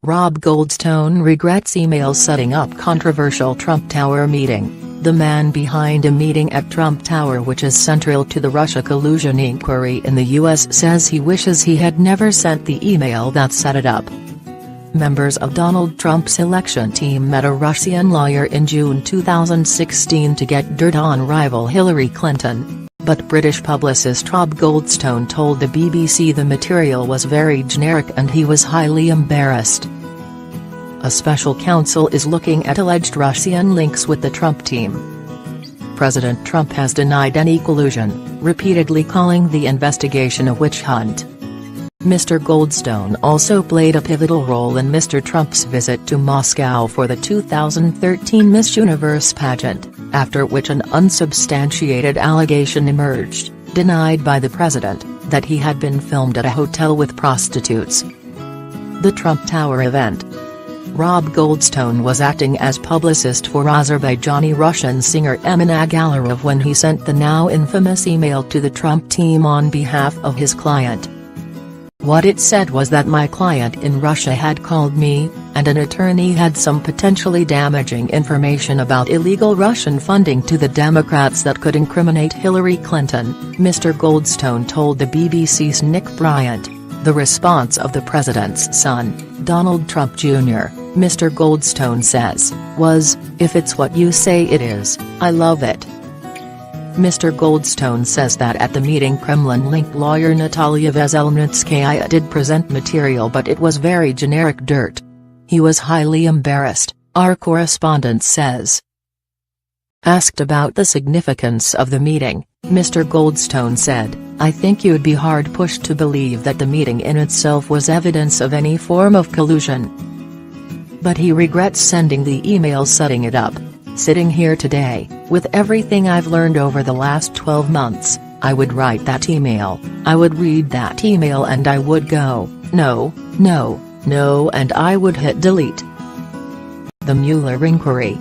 Rob Goldstone regrets email setting up controversial Trump Tower meeting. The man behind a meeting at Trump Tower which is central to the Russia collusion inquiry in the U.S. says he wishes he had never sent the email that set it up. Members of Donald Trump's election team met a Russian lawyer in June 2016 to get dirt on rival Hillary Clinton, but British publicist Rob Goldstone told the BBC the material was very generic and he was highly embarrassed. A special counsel is looking at alleged Russian links with the Trump team. President Trump has denied any collusion, repeatedly calling the investigation a witch hunt. Mr. Goldstone also played a pivotal role in Mr. Trump's visit to Moscow for the 2013 Miss Universe pageant, after which an unsubstantiated allegation emerged, denied by the president, that he had been filmed at a hotel with prostitutes. The Trump Tower event. Rob Goldstone was acting as publicist for Azerbaijani Russian singer Emin Agalarov when he sent the now infamous email to the Trump team on behalf of his client. What it said was that my client in Russia had called me, and an attorney had some potentially damaging information about illegal Russian funding to the Democrats that could incriminate Hillary Clinton, Mr. Goldstone told the BBC's Nick Bryant. The response of the president's son, Donald Trump Jr., Mr. Goldstone says, was, "If it's what you say it is, I love it." Mr. Goldstone says that at the meeting Kremlin-linked lawyer Natalia Veselnitskaya did present material but it was very generic dirt. He was highly embarrassed, our correspondent says. Asked about the significance of the meeting, Mr. Goldstone said, "I think you'd be hard-pushed to believe that the meeting in itself was evidence of any form of collusion." But he regrets sending the email setting it up. "Sitting here today, with everything I've learned over the last 12 months, I would write that email, I would read that email and I would go, no, no, no, and I would hit delete." The Mueller inquiry.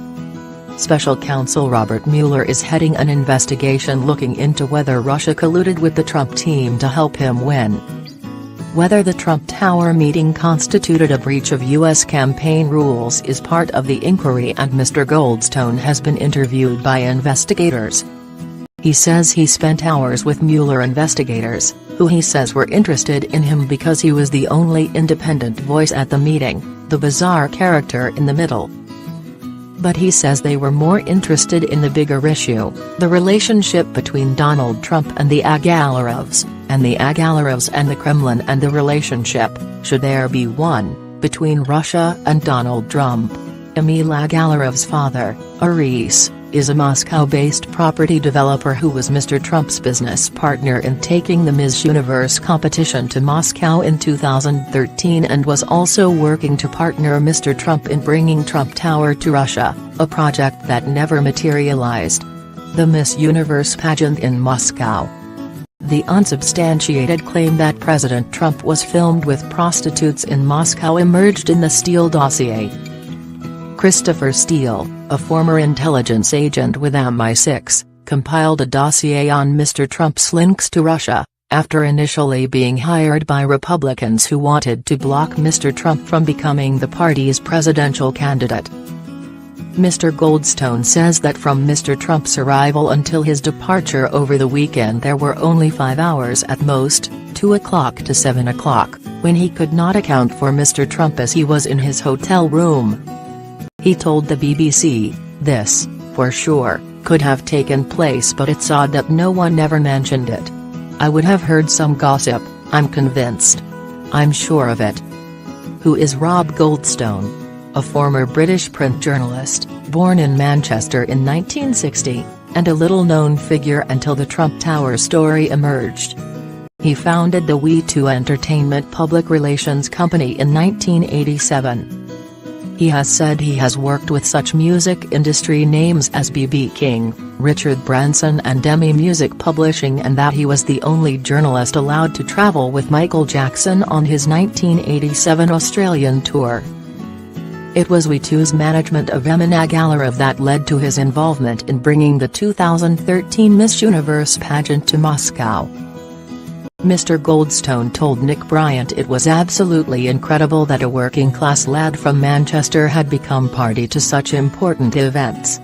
Special counsel Robert Mueller is heading an investigation looking into whether Russia colluded with the Trump team to help him win. Whether the Trump Tower meeting constituted a breach of U.S. campaign rules is part of the inquiry, and Mr. Goldstone has been interviewed by investigators. He says he spent hours with Mueller investigators, who he says were interested in him because he was the only independent voice at the meeting, the bizarre character in the middle. But he says they were more interested in the bigger issue, the relationship between Donald Trump and the Agalarovs, and the Agalarovs and the Kremlin, and the relationship, should there be one, between Russia and Donald Trump. Emil Agalarov's father, Aris, is a Moscow-based property developer who was Mr. Trump's business partner in taking the Miss Universe competition to Moscow in 2013 and was also working to partner Mr. Trump in bringing Trump Tower to Russia, a project that never materialized. The Miss Universe pageant in Moscow. The unsubstantiated claim that President Trump was filmed with prostitutes in Moscow emerged in the Steele dossier. Christopher Steele, a former intelligence agent with MI6, compiled a dossier on Mr. Trump's links to Russia, after initially being hired by Republicans who wanted to block Mr. Trump from becoming the party's presidential candidate. Mr. Goldstone says that from Mr. Trump's arrival until his departure over the weekend there were only 5 hours at most, 2 o'clock to 7 o'clock, when he could not account for Mr. Trump as he was in his hotel room. He told the BBC, "This, for sure, could have taken place, but it's odd that no one ever mentioned it. I would have heard some gossip, I'm convinced. I'm sure of it." Who is Rob Goldstone? A former British print journalist, born in Manchester in 1960, and a little-known figure until the Trump Tower story emerged. He founded the We2 Entertainment public relations company in 1987. He has said he has worked with such music industry names as B.B. King, Richard Branson and Demi Music Publishing, and that he was the only journalist allowed to travel with Michael Jackson on his 1987 Australian tour. It was We2's management of Emin Agalarov that led to his involvement in bringing the 2013 Miss Universe pageant to Moscow. Mr. Goldstone told Nick Bryant it was absolutely incredible that a working-class lad from Manchester had become party to such important events.